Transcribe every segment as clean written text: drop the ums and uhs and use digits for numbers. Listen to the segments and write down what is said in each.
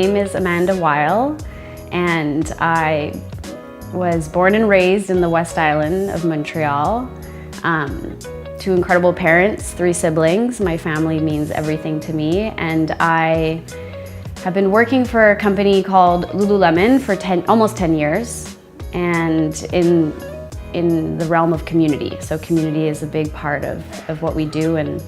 name is Amanda Weil, and I was born and raised in the West Island of Montreal. Two incredible parents, 3 siblings. My family means everything to me, and I have been working for a company called Lululemon for almost 10 years, and in the realm of community. So community is a big part of what we do, and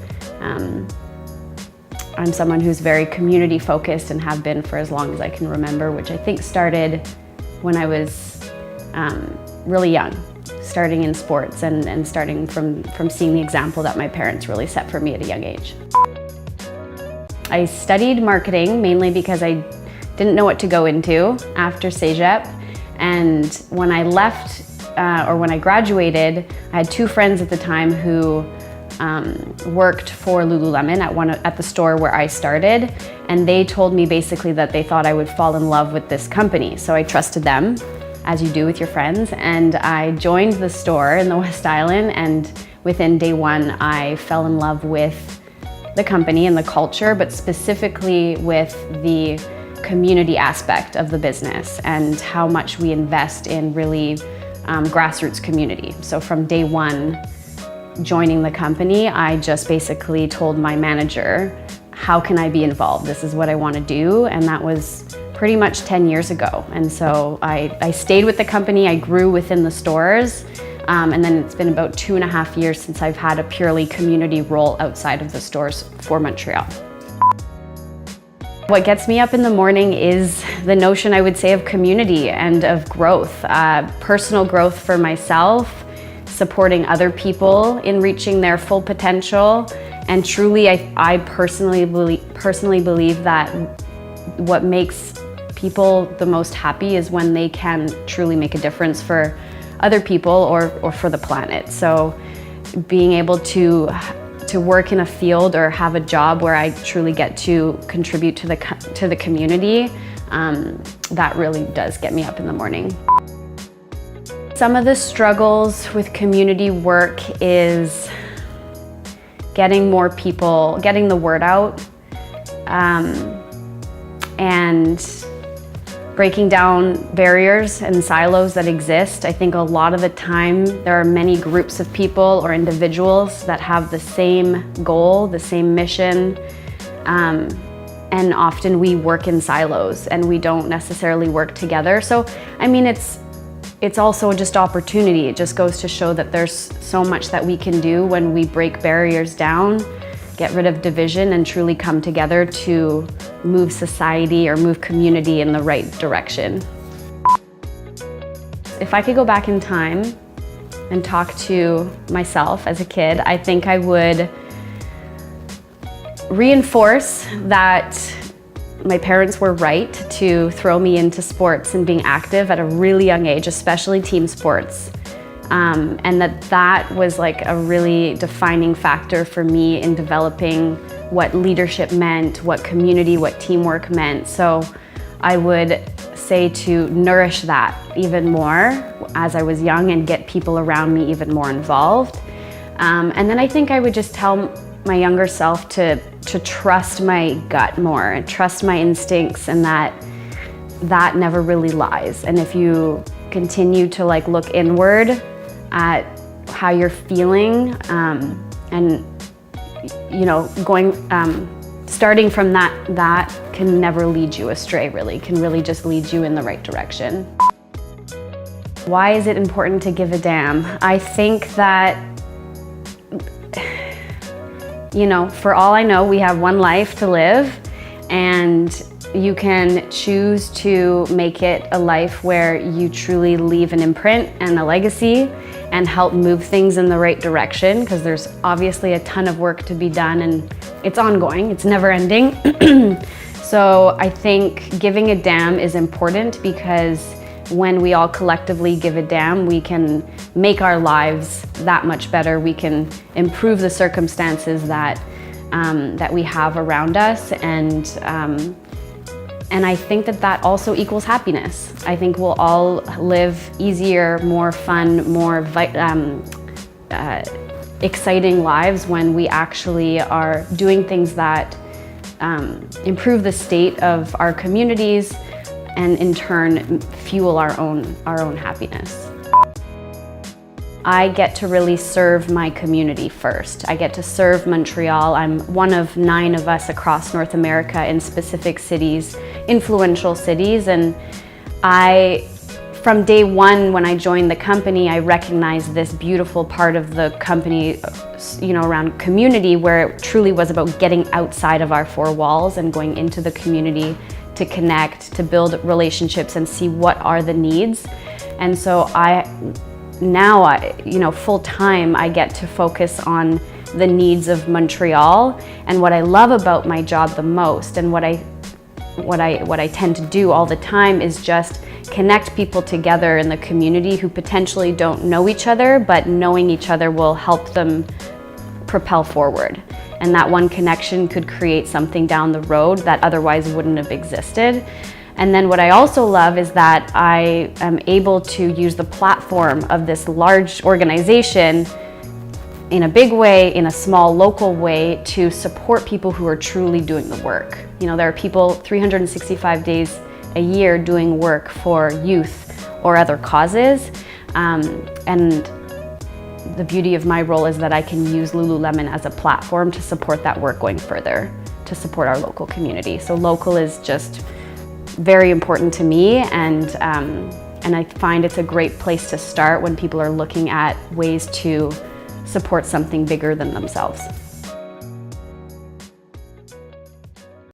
I'm someone who's very community focused and have been for as long as I can remember, which I think started when I was really young, starting in sports and starting from seeing the example that my parents really set for me at a young age. I studied marketing mainly because I didn't know what to go into after Cégep, and when I left, or when I graduated, I had 2 friends at the time who worked for Lululemon at the store where I started, and they told me basically that they thought I would fall in love with this company. So I trusted them, as you do with your friends, and I joined the store in the West Island, and within day 1 I fell in love with the company and the culture, but specifically with the community aspect of the business and how much we invest in really grassroots community. So from day 1 joining the company, I just basically told my manager, how can I be involved? This is what I want to do, and that was pretty much 10 years ago. And so I stayed with the company, I grew within the stores, and then it's been about 2.5 years since I've had a purely community role outside of the stores for Montreal. What gets me up in the morning is the notion, I would say, of community and of growth, personal growth for myself, supporting other people in reaching their full potential, and truly I personally believe that what makes people the most happy is when they can truly make a difference for other people or for the planet. So being able to work in a field or have a job where I truly get to contribute to the community, that really does get me up in the morning. Some of the struggles with community work is getting more people, getting the word out, and breaking down barriers and silos that exist. I think a lot of the time there are many groups of people or individuals that have the same goal, the same mission, and often we work in silos and we don't necessarily work together. So, I mean, it's also just opportunity. It just goes to show that there's so much that we can do when we break barriers down, get rid of division, and truly come together to move society or move community in the right direction. If I could go back in time and talk to myself as a kid, I think I would reinforce that my parents were right to throw me into sports and being active at a really young age, especially team sports. And that was like a really defining factor for me in developing what leadership meant, what community, what teamwork meant. So I would say to nourish that even more as I was young and get people around me even more involved. And then I think I would just tell my younger self to trust my gut more and trust my instincts, and that never really lies. And if you continue to look inward at how you're feeling, and starting from that can never lead you astray, really, can really just lead you in the right direction. Why is it important to give a damn? I think that, for all I know, we have one life to live, and you can choose to make it a life where you truly leave an imprint and a legacy and help move things in the right direction, because there's obviously a ton of work to be done and it's ongoing, it's never ending. So I think giving a damn is important, because when we all collectively give a damn, we can make our lives that much better. We can improve the circumstances that we have around us, and I think that also equals happiness. I think we'll all live easier, more fun, more exciting lives when we actually are doing things that improve the state of our communities, and in turn fuel our own happiness. I get to really serve my community first. I get to serve Montreal. I'm one of 9 of us across North America in specific cities, influential cities, and from day one when I joined the company, I recognized this beautiful part of the company, around community, where it truly was about getting outside of our 4 walls and going into the community to connect, to build relationships and see what are the needs. And so now, full time, I get to focus on the needs of Montreal. And what I love about my job the most, and what I tend to do all the time, is just connect people together in the community who potentially don't know each other, but knowing each other will help them propel forward. And that one connection could create something down the road that otherwise wouldn't have existed. And then what I also love is that I am able to use the platform of this large organization in a big way, in a small local way, to support people who are truly doing the work. There are people 365 days a year doing work for youth or other causes. And the beauty of my role is that I can use Lululemon as a platform to support that work going further, to support our local community. So local is just very important to me, and I find it's a great place to start when people are looking at ways to support something bigger than themselves.